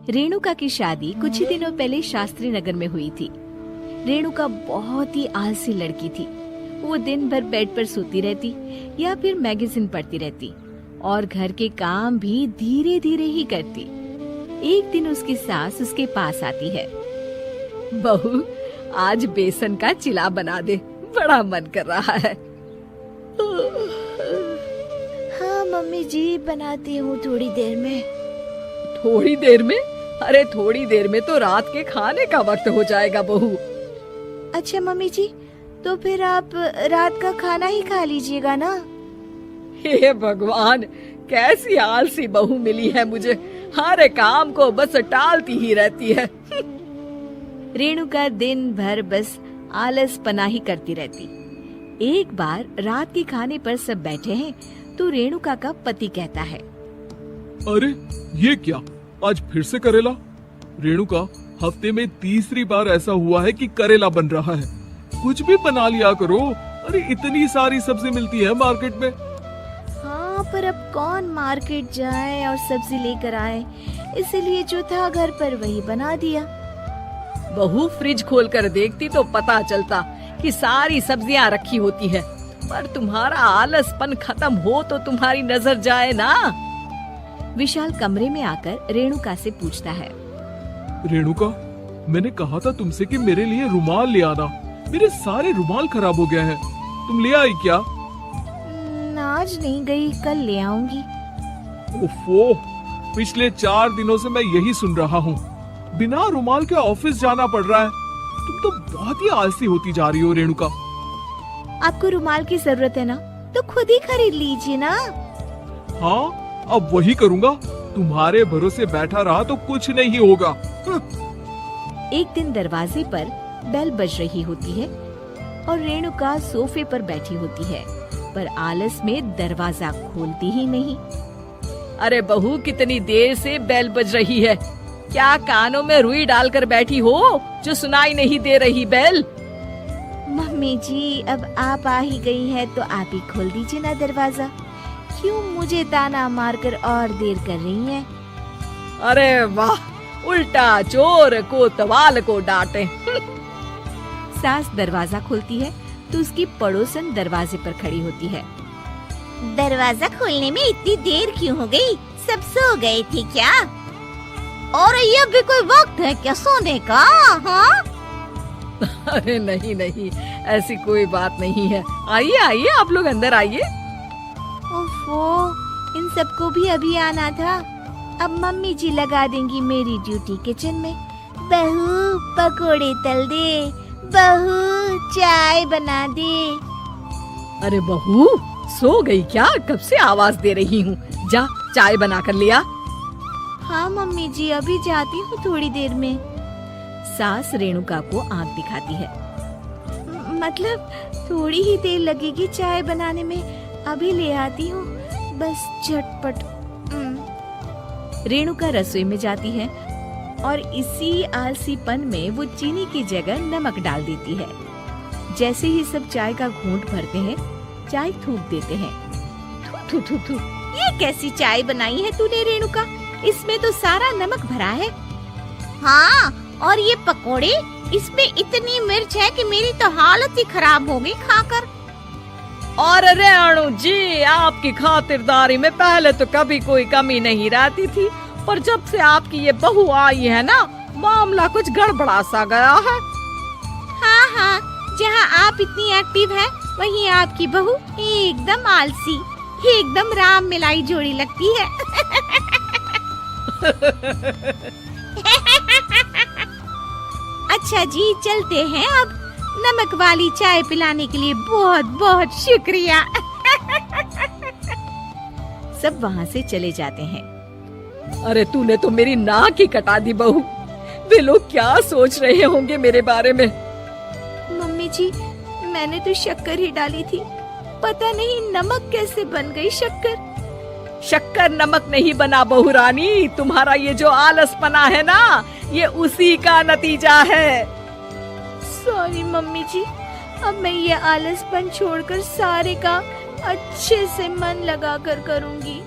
रेणुका की शादी कुछ ही दिनों पहले शास्त्री नगर में हुई थी। रेणुका बहुत ही आलसी लड़की थी। वो दिन भर बेड पर सोती रहती या फिर मैगजीन पढ़ती रहती और घर के काम भी धीरे धीरे ही करती। एक दिन उसकी सास उसके पास आती है। बहू, आज बेसन का चिला बना दे, बड़ा मन कर रहा है। हाँ मम्मी जी, बनाती हूँ थोड़ी देर में। थोड़ी देर में? अरे थोड़ी देर में तो रात के खाने का वक्त हो जाएगा बहू। अच्छा मम्मी जी, तो फिर आप रात का खाना ही खा लीजिएगा ना। हे भगवान, कैसी आलसी बहू मिली है मुझे, हर काम को बस टालती ही रहती है। रेणुका दिन भर बस आलसपना ही करती रहती। एक बार रात के खाने पर सब बैठे हैं तो रेणुका का पति कहता है, अरे ये क्या, आज फिर से करेला? रेणुका, हफ्ते में तीसरी बार ऐसा हुआ है कि करेला बन रहा है। कुछ भी बना लिया करो। अरे इतनी सारी सब्जी मिलती है मार्केट में। हाँ, पर अब कौन मार्केट जाए और सब्जी लेकर आए, इसीलिए जो था घर पर वही बना दिया। बहू, फ्रिज खोलकर देखती तो पता चलता कि सारी सब्जियां रखी होती है, पर तुम्हारा आलसपन खत्म हो तो तुम्हारी नजर जाए ना। विशाल कमरे में आकर रेणुका से पूछता है, रेणुका, मैंने कहा था तुमसे कि मेरे लिए रुमाल ले आना। मेरे सारे रुमाल खराब हो गए हैं। तुम ले आई क्या? आज नहीं गई, कल ले आऊंगी। ओफो, पिछले 4 दिनों से मैं यही सुन रहा हूँ। बिना रुमाल के ऑफिस जाना पड़ रहा है। तुम तो बहुत ही आलसी होती जा रही हो रेणुका। आपको रुमाल की जरूरत है ना, तो खुद ही खरीद लीजिए ना। हाँ, अब वही करूँगा। तुम्हारे भरोसे बैठा रहा तो कुछ नहीं होगा। एक दिन दरवाजे पर बेल बज रही होती है और रेणुका सोफे पर बैठी होती है, पर आलस में दरवाजा खोलती ही नहीं। अरे बहू, कितनी देर से बेल बज रही है? क्या कानों में रुई डालकर बैठी हो जो सुनाई नहीं दे रही बेल? मम्मी जी, अब आप आ ही गई है तो आप ही खोल दीजिए ना दरवाजा। क्यों मुझे ताना मारकर और देर कर रही हैं? अरे वाह, उल्टा चोर को तवाल को डांटे। सास दरवाजा खोलती है तो उसकी पड़ोसन दरवाजे पर खड़ी होती है। दरवाजा खोलने में इतनी देर क्यों हो गई? सब सो गए थे क्या? और ये भी कोई वक्त है क्या सोने का? हाँ? अरे नहीं नहीं, ऐसी कोई बात नहीं है। आइए आइए, आप लोग अंदर आइए। ओफो, इन सबको भी अभी आना था। अब मम्मी जी लगा देंगी मेरी ड्यूटी किचन में। बहू, पकोड़े तल दे, बहू चाय बना दे। अरे बहू, सो गई क्या? कब से आवाज दे रही हूँ, जा चाय बना कर लिया। हाँ मम्मी जी, अभी जाती हूँ थोड़ी देर में। सास रेणुका को आंख दिखाती है। मतलब थोड़ी ही देर लगेगी चाय बनाने में, अभी ले आती हूँ, बस झटपट। रेणुका रसोई में जाती है और इसी आलसीपन में वो चीनी की जगह नमक डाल देती है। जैसे ही सब चाय का घूंट भरते हैं, चाय थूक देते हैं। थू थू थू, ये कैसी चाय बनाई है तूने रेणुका? इसमें तो सारा नमक भरा है। हाँ, और ये पकोड़े, इसमें इतनी मिर्च है कि मेरी तो हालत ही खराब हो गई खाकर। और रेणु जी, आपकी खातिरदारी में पहले तो कभी कोई कमी नहीं रहती थी, पर जब से आपकी ये बहू आई है ना, मामला कुछ गड़बड़ा सा गया है। हाँ हाँ, जहाँ आप इतनी एक्टिव है, वहीं आपकी बहू एकदम आलसी, एकदम राम मिलाई जोड़ी लगती है। अच्छा जी, चलते हैं अब। नमक वाली चाय पिलाने के लिए बहुत बहुत शुक्रिया। सब वहाँ से चले जाते हैं। अरे तूने तो मेरी नाक ही कटा दी बहू। वे लोग क्या सोच रहे होंगे मेरे बारे में? मम्मी जी, मैंने तो शक्कर ही डाली थी, पता नहीं नमक कैसे बन गई शक्कर। शक्कर नमक नहीं बना बहू रानी, तुम्हारा ये जो आलसपना है ना, ये उसी का नतीजा है। सॉरी मम्मी जी, अब मैं ये आलसपन छोड़कर सारे काम अच्छे से मन लगाकर करूंगी।